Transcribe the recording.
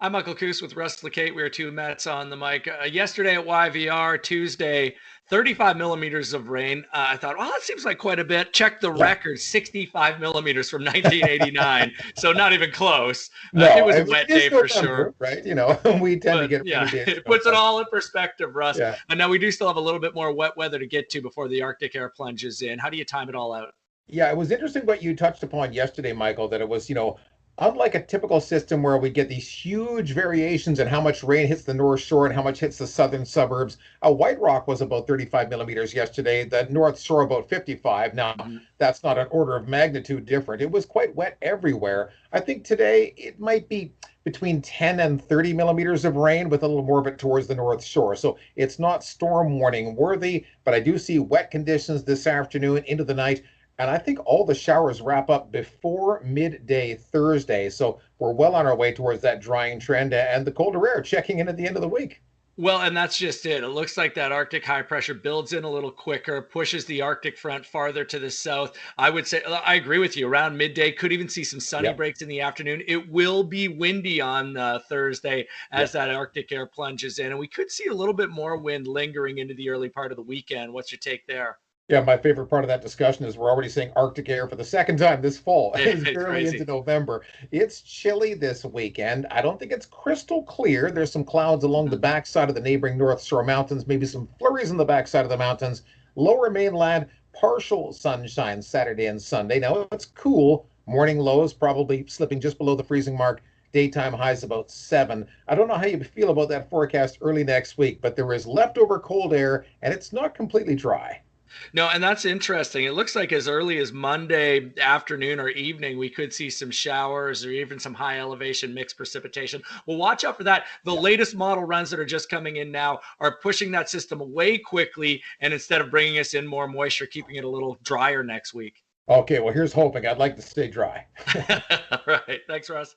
I'm Michael Kuss with Russ, Lacate. We are two Mets on the mic. Yesterday at YVR, Tuesday, 35 millimeters of rain. I thought, well, that seems like quite a bit. Check the Yeah. record, 65 millimeters from 1989. So not even close. It No, was I a mean, wet it is day for sure. November, right? We tend to But get yeah, rainy days it in puts it November. all in perspective, Russ. Yeah. And now we do still have a little bit more wet weather to get to before the Arctic air plunges in. How do you time it all out? Yeah, it was interesting what you touched upon yesterday, Michael, that it was, unlike a typical system where we get these huge variations in how much rain hits the North Shore and how much hits the southern suburbs. White Rock was about 35 millimeters yesterday, the North Shore about 55. Now, Mhm. that's not an order of magnitude different. It was quite wet everywhere. I think today it might be between 10 and 30 millimeters of rain with a little more of it towards the North Shore. So it's not storm warning worthy, but I do see wet conditions this afternoon into the night. And I think all the showers wrap up before midday Thursday. So we're well on our way towards that drying trend and the colder air checking in at the end of the week. Well, and that's just it. It looks like that Arctic high pressure builds in a little quicker, pushes the Arctic front farther to the south. I would say, I agree with you. Around midday, could even see some sunny Yep. breaks in the afternoon. It will be windy on Thursday as Yep. that Arctic air plunges in. And we could see a little bit more wind lingering into the early part of the weekend. What's your take there? Yeah, my favorite part of that discussion is we're already seeing Arctic air for the second time this fall. It's It's barely into crazy. November. It's chilly this weekend. I don't think it's crystal clear. There's some clouds along the Mhm. backside of the neighboring North Shore Mountains, maybe some flurries on the backside of the mountains. Lower mainland, partial sunshine Saturday and Sunday. Now it's cool. Morning lows probably slipping just below the freezing mark. Daytime highs about 7. I don't know how you feel about that forecast early next week, but there is leftover cold air and it's not completely dry. No, and that's interesting. It looks like as early as Monday afternoon or evening, we could see some showers or even some high elevation mixed precipitation. Well, watch out for that. The Yeah. latest model runs that are just coming in now are pushing that system away quickly. And instead of bringing us in more moisture, keeping it a little drier next week. Okay, well, here's hoping. I'd like to stay dry. All right. Thanks, Russ.